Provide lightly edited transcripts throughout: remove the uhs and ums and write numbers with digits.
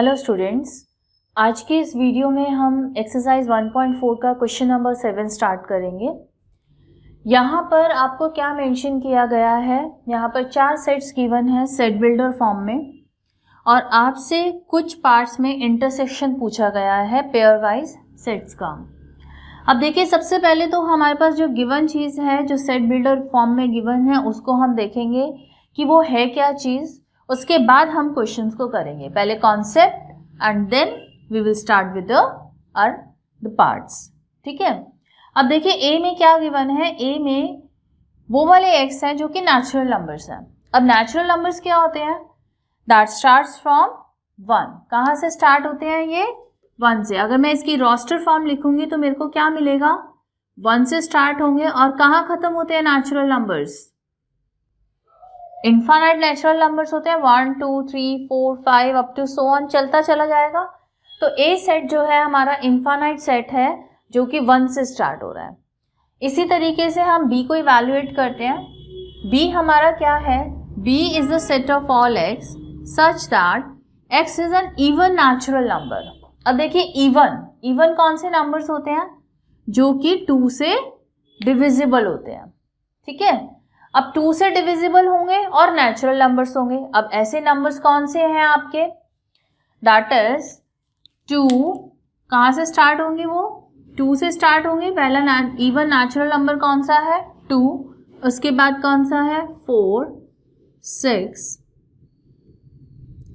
Hello students, आज के इस वीडियो में हम एक्सरसाइज 1.4 का क्वेश्चन नंबर 7 स्टार्ट करेंगे। यहाँ पर आपको क्या मेंशन किया गया है, यहाँ पर 4 सेट्स गिवन है सेट बिल्डर फॉर्म में और आपसे कुछ पार्ट्स में इंटरसेक्शन पूछा गया है पेयर वाइज सेट्स का। अब देखिए, सबसे पहले तो हमारे पास जो गिवन चीज़ है जो सेट बिल्डर फॉर्म में गिवन है उसको हम देखेंगे कि वो है क्या चीज़। उसके बाद हम क्वेश्चंस को करेंगे, पहले concept and then we will start with the parts. ठीक है, अब देखिए ए में क्या गिवन है। ए में वो वाले एक्स हैं जो कि नेचुरल नंबर्स हैं। अब नेचुरल नंबर्स क्या होते हैं? That starts from 1। कहाँ से स्टार्ट होते हैं ये? 1 से। अगर मैं इसकी रोस्टर फॉर्म लिखूंगी तो मेरे को क्या मिलेगा? 1 से स्टार्ट होंगे और कहाँ खत्म होते हैं natural numbers? Infinite natural numbers होते हैं 1 2 3 4 5 अप टू सो ऑन, चलता चला जाएगा। तो ए सेट जो है हमारा इनफाइनाइट सेट है जो कि 1 से स्टार्ट हो रहा है। इसी तरीके से हम बी को इवैल्यूएट करते हैं। बी हमारा क्या है? B is the set of all x such that x is an even natural number. अब देखिए, इवन कौन से नंबर्स होते हैं? जो कि 2 से डिविजिबल होते हैं। ठीक है, अब 2 से डिविजिबल होंगे और नेचुरल नंबर्स होंगे। अब ऐसे नंबर्स कौन से हैं आपके? That is 2। कहाँ से स्टार्ट होंगे? वो 2 से स्टार्ट होंगे। पहला इवन नेचुरल नंबर कौन सा है? 2। उसके बाद कौन सा है? 4 6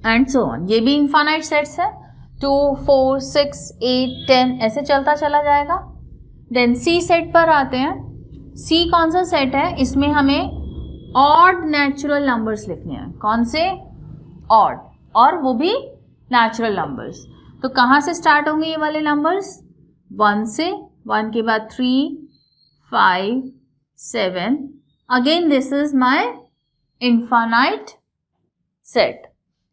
एंड सो ऑन। ये भी इनफाइनाइट सेट्स है। 2 4 6 8 10 ऐसे चलता चला जाएगा। देन सी सेट पर आते हैं। सी कौन सा सेट है? इसमें हमें ऑड नेचुरल नंबर्स लिखने हैं। कौन से? ऑड, और वो भी नेचुरल नंबर्स। तो कहाँ से स्टार्ट होंगे ये वाले नंबर्स? 1 से। 1 के बाद 3 5 7। Again this is my infinite set.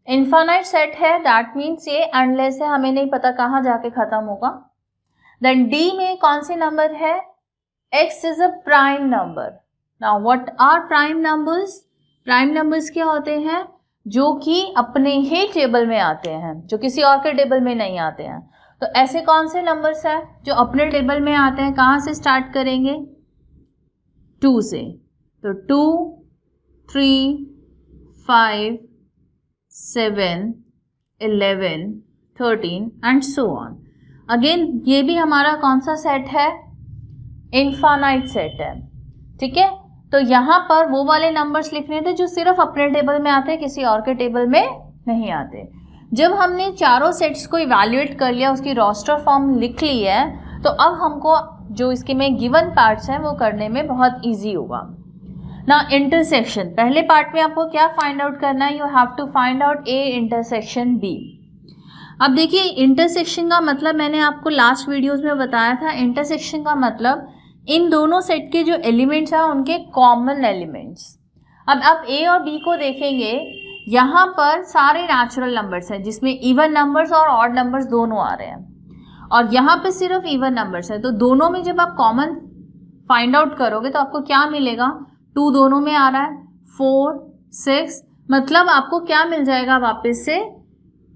Infinite set है, दैट मीन्स ये एंडलेस है, हमें नहीं पता कहाँ जाके खत्म होगा। देन डी में कौन से नंबर है? x is a prime number. Now what are prime numbers? Prime numbers क्या होते हैं? जो कि अपने ही टेबल में आते हैं, जो किसी और के टेबल में नहीं आते हैं। तो ऐसे कौन से नंबर्स हैं जो अपने टेबल में आते हैं? कहाँ से स्टार्ट करेंगे? 2 से। तो 2 3 5 7 11 13 एंड सो ऑन। अगेन ये भी हमारा कौन सा सेट है? इनफाइनाइट सेट है। ठीक है, तो यहाँ पर वो वाले नंबर्स लिखने थे जो सिर्फ अपने टेबल में आते हैं, किसी और के टेबल में नहीं आते। जब हमने चारों सेट्स को इवैल्यूएट कर लिया, उसकी रोस्टर फॉर्म लिख ली है, तो अब हमको जो इसके में गिवन पार्ट्स हैं वो करने में बहुत इजी होगा ना। इंटरसेक्शन, पहले पार्ट में आपको क्या फाइंड आउट करना है? You have to find out A intersection B. अब देखिए, इंटरसेक्शन का मतलब मैंने आपको लास्ट वीडियोस में बताया था। इंटरसेक्शन का मतलब इन दोनों सेट के जो एलिमेंट्स हैं उनके कॉमन एलिमेंट्स। अब आप ए और बी को देखेंगे, यहाँ पर सारे नेचुरल नंबर्स हैं जिसमें इवन नंबर्स और ऑड नंबर्स दोनों आ रहे हैं, और यहाँ पे सिर्फ इवन नंबर्स हैं। तो दोनों में जब आप कॉमन फाइंड आउट करोगे तो आपको क्या मिलेगा? 2 दोनों में आ रहा है, 4 6, मतलब आपको क्या मिल जाएगा वापस से?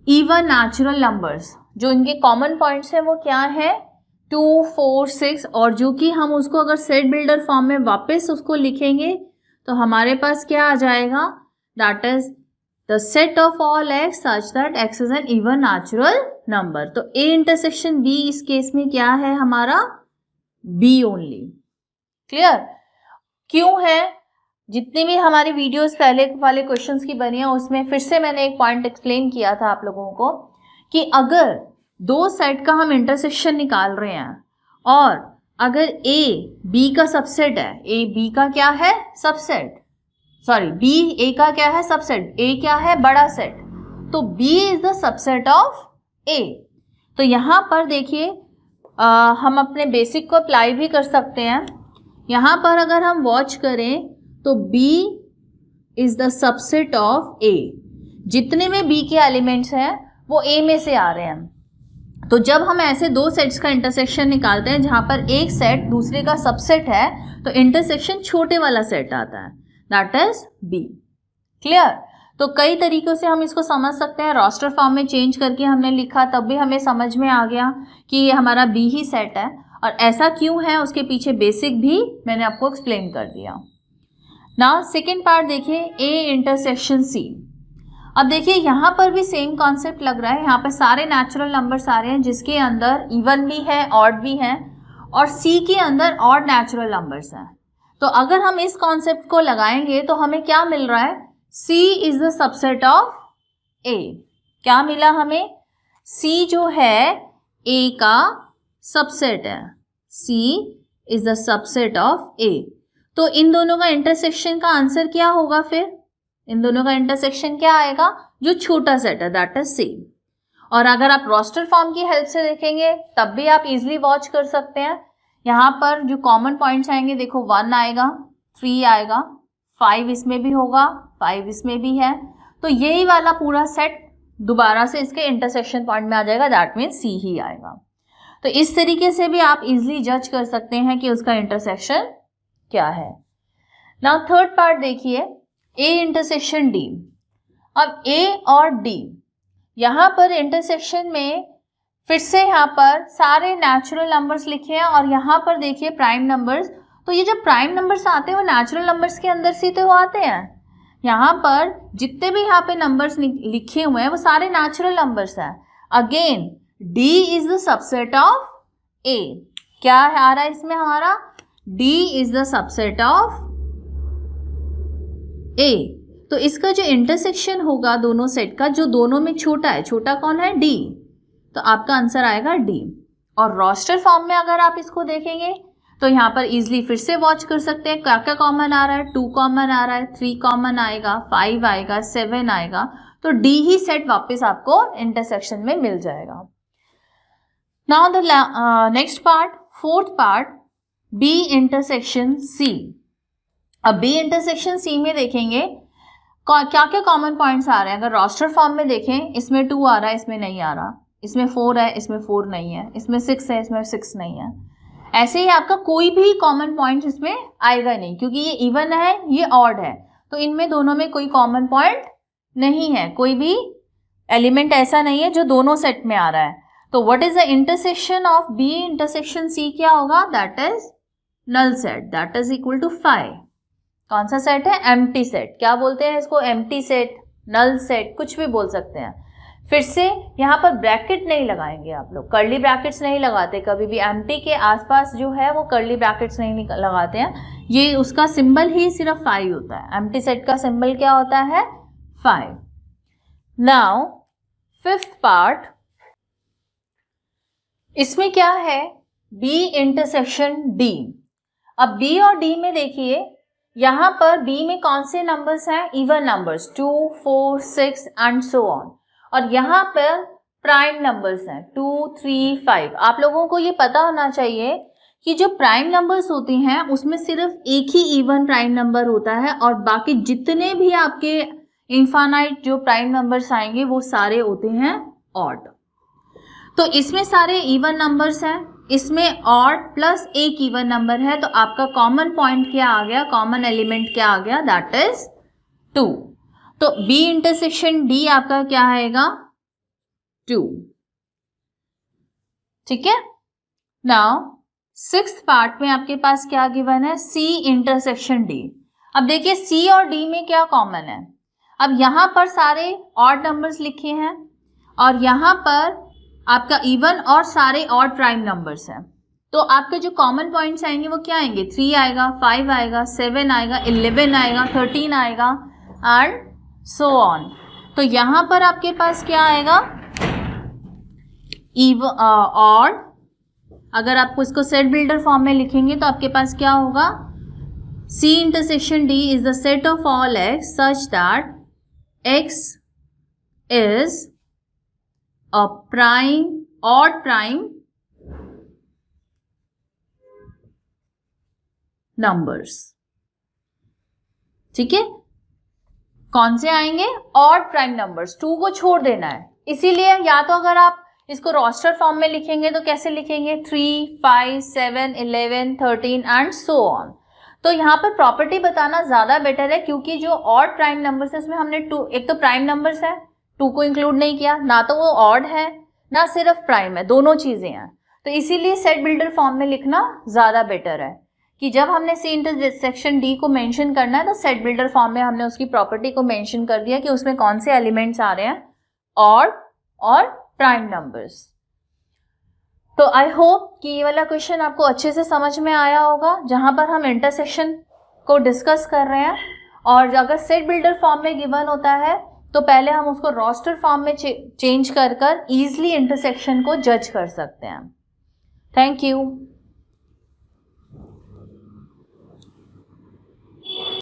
Even natural numbers. जो इनके कॉमन पॉइंट्स हैं वो क्या है? 2 4 6, और जो कि हम उसको अगर सेट बिल्डर फॉर्म में वापस उसको लिखेंगे तो हमारे पास क्या आ जाएगा? That is the set of all x such that x is an even natural number. तो ए इंटरसेक्शन बी इस केस में क्या है हमारा? B only. क्लियर? क्यों है? जितनी भी हमारी वीडियोस पहले वाले क्वेश्चंस की बनी है उसमें फिर से मैंने एक पॉइंट एक्सप्लेन किया था आप लोगों को कि अगर 2 सेट का हम इंटरसेक्शन निकाल रहे हैं और अगर ए बी का सबसेट है, ए बी का क्या है? सबसेट, सॉरी बी ए का क्या है? सबसेट। ए क्या है? बड़ा सेट। तो B is the subset of A. तो यहाँ पर देखिए, हम अपने बेसिक को अप्लाई भी कर सकते हैं। यहाँ पर अगर हम वॉच करें तो B is the subset of A। जितने में B के एलिमेंट्स हैं वो A में से आ रहे हैं। तो जब हम ऐसे 2 सेट्स का इंटरसेक्शन निकालते हैं जहाँ पर एक सेट दूसरे का सबसेट है, तो इंटरसेक्शन छोटे वाला सेट आता है, दैट इज B। क्लियर? तो कई तरीक़ों से हम इसको समझ सकते हैं। रोस्टर फॉर्म में चेंज करके हमने लिखा तब भी हमें समझ में आ गया कि ये हमारा बी ही सेट है, और ऐसा क्यों है उसके पीछे बेसिक भी मैंने आपको एक्सप्लेन कर दिया। नाउ सेकेंड पार्ट देखिए, ए इंटरसेक्शन सी। अब देखिए यहाँ पर भी सेम कॉन्सेप्ट लग रहा है। यहाँ पर सारे नेचुरल नंबर्स आ रहे हैं जिसके अंदर इवन भी है, ऑड भी है, और सी के अंदर ऑड नेचुरल नंबर्स हैं। तो अगर हम इस कॉन्सेप्ट को लगाएंगे तो हमें क्या मिल रहा है, C is the subset of A। क्या मिला हमें, C जो है A का सबसेट है, C is the subset of A। तो इन दोनों का इंटरसेक्शन का आंसर क्या होगा, फिर इन दोनों का इंटरसेक्शन क्या आएगा, जो छोटा सेट है दैट इज C। और अगर आप रोस्टर फॉर्म की हेल्प से देखेंगे तब भी आप इजीली वॉच कर सकते हैं। यहाँ पर जो कॉमन पॉइंट्स आएंगे देखो, 1 आएगा, 3 आएगा, 5 इसमें भी होगा, 5 इसमें भी है। तो यही वाला पूरा सेट दोबारा से इसके इंटरसेक्शन पॉइंट में आ जाएगा, दैट मीन्स C ही आएगा। तो इस तरीके से भी आप इजीली जज कर सकते हैं कि उसका इंटरसेक्शन क्या है। नाउ थर्ड पार्ट देखिए, A इंटरसेक्शन D। अब A और D यहाँ पर इंटरसेक्शन में फिर से यहाँ पर सारे नेचुरल नंबर्स लिखे हैं, और यहाँ पर देखिए प्राइम नंबर्स। तो ये जो प्राइम नंबर्स आते हैं वो नेचुरल नंबर्स के अंदर से तो आते हैं। यहाँ पर जितने भी यहाँ पे नंबर्स लिखे हुए हैं वो सारे नेचुरल नंबर्स हैं। Again D is the subset of A। क्या आ रहा है इसमें हमारा, D is the subset of A। तो इसका जो इंटरसेक्शन होगा दोनों सेट का, जो दोनों में छोटा है, छोटा कौन है, D, तो आपका आंसर आएगा D। और रोस्टर फॉर्म में अगर आप इसको देखेंगे तो यहाँ पर इजीली फिर से वॉच कर सकते हैं क्या क्या कॉमन आ रहा है, 2 कॉमन आ रहा है, 3 कॉमन आएगा, 5 आएगा, 7 आएगा। तो D ही सेट वापस आपको इंटरसेक्शन में मिल जाएगा। Now the next part, fourth part, B intersection C। अब B इंटरसेक्शन C में देखेंगे क्या क्या कॉमन पॉइंट्स आ रहे हैं। अगर रोस्टर फॉर्म में देखें, इसमें 2 आ रहा है, इसमें नहीं आ रहा, इसमें 4 है, इसमें 4 नहीं है, इसमें 6 है, इसमें 6 नहीं है। ऐसे ही आपका कोई भी कॉमन पॉइंट इसमें आएगा नहीं, क्योंकि ये इवन है, ये ऑड है, तो इनमें दोनों में कोई कॉमन पॉइंट नहीं है, कोई भी एलिमेंट ऐसा नहीं है जो दोनों सेट में आ रहा है। तो what is the intersection of B intersection C क्या होगा, that is null set, that is equal to 5। कौन सा सेट है, एम्प्टी सेट। क्या बोलते हैं इसको, एम्प्टी सेट, नल सेट, कुछ भी बोल सकते हैं। फिर से यहाँ पर ब्रैकेट नहीं लगाएंगे आप लोग, कर्ली ब्रैकेट्स नहीं लगाते कभी भी। एम्प्टी के आसपास जो है वो कर्ली ब्रैकेट्स नहीं लगाते हैं, ये उसका सिंबल ही सिर्फ 5 होता है। एम्प्टी सेट का सिंबल क्या होता है, 5। नाउ फिफ्थ पार्ट, इसमें क्या है, B इंटरसेक्शन D। अब B और D में देखिए, यहाँ पर B में कौन से नंबर्स हैं, even numbers, 2, 4, 6 and so on. और यहाँ पर प्राइम नंबर्स हैं 2, 3, 5। आप लोगों को ये पता होना चाहिए कि जो प्राइम नंबर्स होते हैं उसमें सिर्फ एक ही इवन प्राइम नंबर होता है, और बाकी जितने भी आपके इनफाइनाइट जो प्राइम नंबर्स आएंगे वो सारे होते हैं ऑड। तो इसमें सारे इवन नंबर्स हैं, इसमें ऑड प्लस एक इवन नंबर है, तो आपका कॉमन पॉइंट क्या आ गया, कॉमन एलिमेंट क्या आ गया, दैट इज 2। तो B इंटरसेक्शन D आपका क्या आएगा, 2। ठीक है। नाउ सिक्स्थ पार्ट में आपके पास क्या गिवन है, C इंटरसेक्शन D। अब देखिए C और D में क्या कॉमन है। अब यहाँ पर सारे ऑड नंबर्स लिखे हैं, और यहाँ पर आपका इवन और सारे ऑड प्राइम नंबर्स हैं। तो आपके जो कॉमन पॉइंट्स आएंगे वो क्या आएंगे, 3 आएगा, 5 आएगा, 7 आएगा, 11 आएगा, 13 आएगा एंड सो ऑन। तो यहाँ पर आपके पास क्या आएगा, ऑड। अगर आपको इसको सेट बिल्डर फॉर्म में लिखेंगे तो आपके पास क्या होगा, C intersection D is the set of all x such that x is a prime, odd prime numbers. ठीक है, कौन से आएंगे, ऑड प्राइम नंबर्स, 2 को छोड़ देना है। इसीलिए या तो अगर आप इसको रोस्टर फॉर्म में लिखेंगे तो कैसे लिखेंगे, 3, 5, 7, 11, 13 एंड सो ऑन। तो यहाँ पर प्रॉपर्टी बताना ज़्यादा बेटर है, क्योंकि जो ऑड प्राइम नंबर्स है उसमें हमने टू, एक तो प्राइम नंबर्स है, टू को इंक्लूड नहीं किया, ना तो वो ऑड है ना सिर्फ प्राइम है, दोनों चीज़ें हैं। तो इसीलिए सेट बिल्डर फॉर्म में लिखना ज़्यादा बेटर है कि जब हमने सी इंटरसेक्शन डी को मेंशन करना है तो सेट बिल्डर फॉर्म में हमने उसकी प्रॉपर्टी को मेंशन कर दिया कि उसमें कौन से एलिमेंट्स आ रहे हैं, ऑड और प्राइम नंबर्स। तो आई होप कि ये वाला क्वेश्चन आपको अच्छे से समझ में आया होगा, जहाँ पर हम इंटरसेक्शन को डिस्कस कर रहे हैं। और अगर सेट बिल्डर फॉर्म में गिवन होता है तो पहले हम उसको रोस्टर फॉर्म में चेंज कर ईजिली इंटरसेक्शन को जज कर सकते हैं। Thank you.